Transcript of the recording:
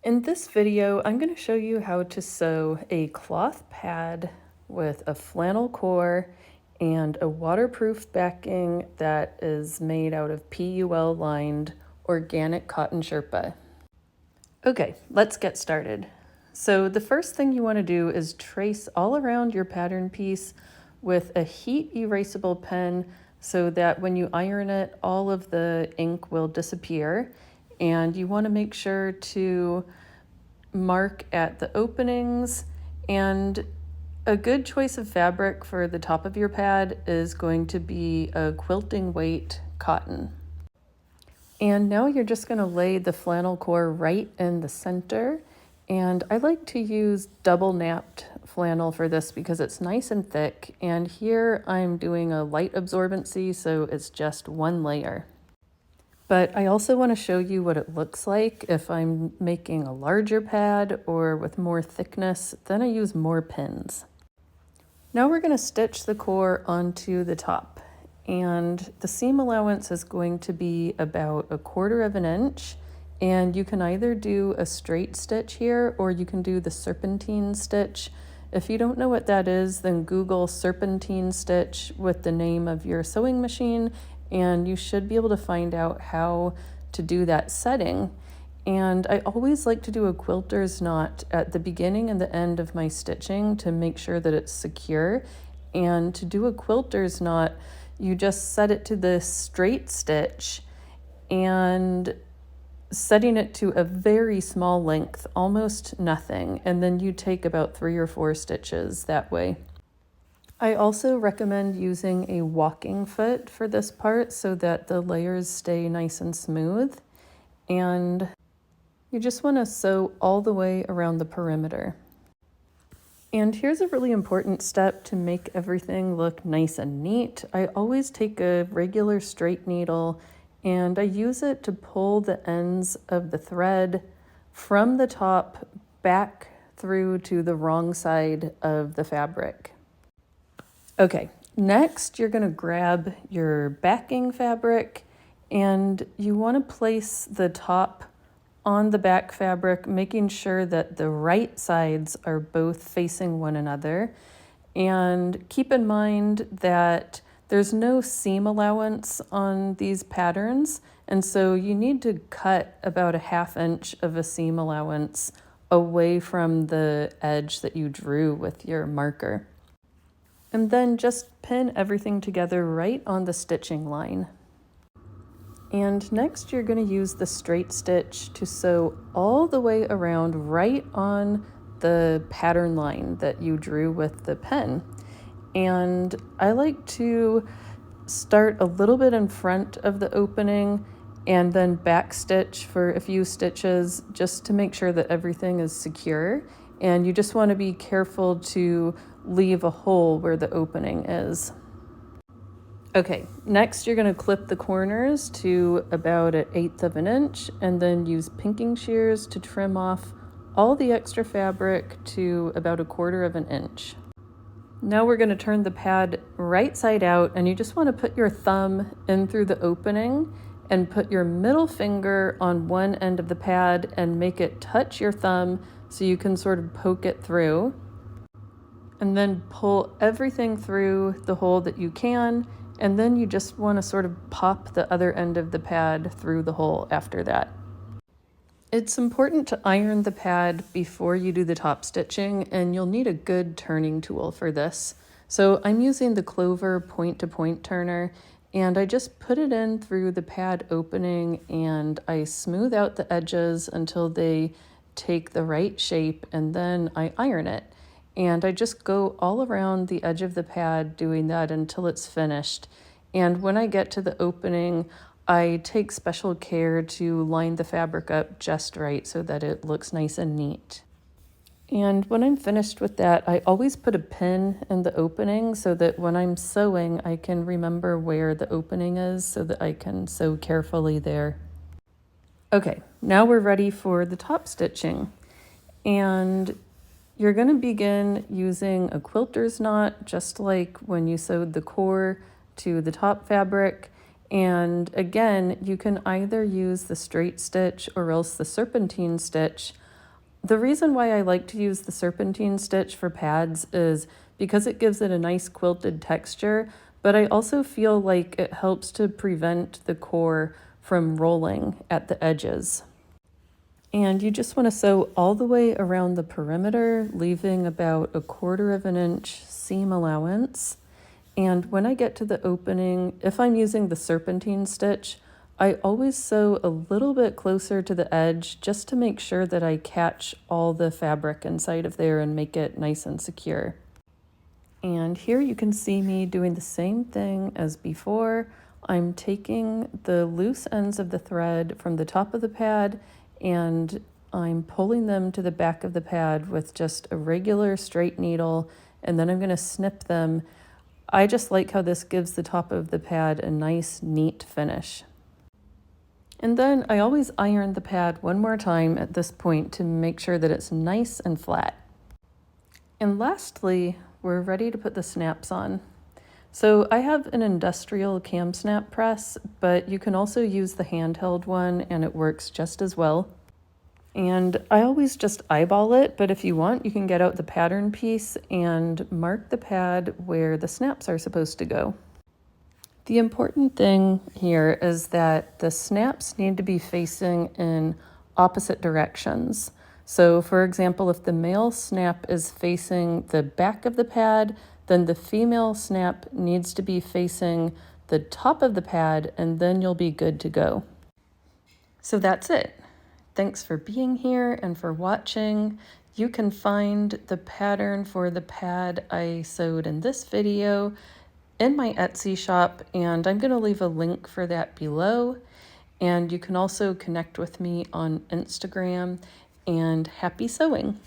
In this video, I'm going to show you how to sew a cloth pad with a flannel core and a waterproof backing that is made out of PUL lined organic cotton sherpa. Okay, let's get started. So the first thing you want to do is trace all around your pattern piece with a heat erasable pen so that when you iron it, all of the ink will disappear. And you want to make sure to mark at the openings, and a good choice of fabric for the top of your pad is going to be a quilting weight cotton. And now you're just going to lay the flannel core right in the center. And I like to use double napped flannel for this because it's nice and thick. And here I'm doing a light absorbency, so it's just one layer. But I also want to show you what it looks like if I'm making a larger pad or with more thickness, then I use more pins. Now we're going to stitch the core onto the top, and the seam allowance is going to be about 1/4 of an inch, and you can either do a straight stitch here or you can do the serpentine stitch. If you don't know what that is, then Google serpentine stitch with the name of your sewing machine and you should be able to find out how to do that setting. And I always like to do a quilter's knot at the beginning and the end of my stitching to make sure that it's secure. And to do a quilter's knot, you just set it to the straight stitch and setting it to a very small length, almost nothing, and then you take about 3 or 4 stitches that way. I also recommend using a walking foot for this part so that the layers stay nice and smooth. And you just want to sew all the way around the perimeter. And here's a really important step to make everything look nice and neat. I always take a regular straight needle and I use it to pull the ends of the thread from the top back through to the wrong side of the fabric. Okay, next you're going to grab your backing fabric and you want to place the top on the back fabric, making sure that the right sides are both facing one another. And keep in mind that there's no seam allowance on these patterns, and so you need to cut about 1/2 inch of a seam allowance away from the edge that you drew with your marker. And then just pin everything together right on the stitching line. And next you're going to use the straight stitch to sew all the way around right on the pattern line that you drew with the pen. And I like to start a little bit in front of the opening and then back stitch for a few stitches just to make sure that everything is secure. And you just want to be careful to leave a hole where the opening is. Okay, next you're going to clip the corners to about 1/8 of an inch and then use pinking shears to trim off all the extra fabric to about 1/4 of an inch. Now we're going to turn the pad right side out, and you just want to put your thumb in through the opening and put your middle finger on one end of the pad and make it touch your thumb so you can sort of poke it through. And then pull everything through the hole that you can, and then you just want to sort of pop the other end of the pad through the hole after that. It's important to iron the pad before you do the top stitching, and you'll need a good turning tool for this. So I'm using the Clover point-to-point turner, and I just put it in through the pad opening and I smooth out the edges until they take the right shape, and then I iron it. And I just go all around the edge of the pad doing that until it's finished. And when I get to the opening, I take special care to line the fabric up just right so that it looks nice and neat. And when I'm finished with that, I always put a pin in the opening so that when I'm sewing, I can remember where the opening is so that I can sew carefully there. Okay, now we're ready for the top stitching. And you're going to begin using a quilter's knot, just like when you sewed the core to the top fabric. And again, you can either use the straight stitch or else the serpentine stitch. The reason why I like to use the serpentine stitch for pads is because it gives it a nice quilted texture, but I also feel like it helps to prevent the core from rolling at the edges. And you just want to sew all the way around the perimeter, leaving about 1/4 of an inch seam allowance. And when I get to the opening, if I'm using the serpentine stitch, I always sew a little bit closer to the edge just to make sure that I catch all the fabric inside of there and make it nice and secure. And here you can see me doing the same thing as before. I'm taking the loose ends of the thread from the top of the pad and I'm pulling them to the back of the pad with just a regular straight needle, and then I'm going to snip them. I just like how this gives the top of the pad a nice, neat finish. And then I always iron the pad one more time at this point to make sure that it's nice and flat. And lastly, we're ready to put the snaps on. So I have an industrial cam snap press, but you can also use the handheld one and it works just as well. And I always just eyeball it, but if you want, you can get out the pattern piece and mark the pad where the snaps are supposed to go. The important thing here is that the snaps need to be facing in opposite directions. So for example, if the male snap is facing the back of the pad, then the female snap needs to be facing the top of the pad, and then you'll be good to go. So that's it. Thanks for being here and for watching. You can find the pattern for the pad I sewed in this video in my Etsy shop, and I'm going to leave a link for that below. And you can also connect with me on Instagram, and happy sewing!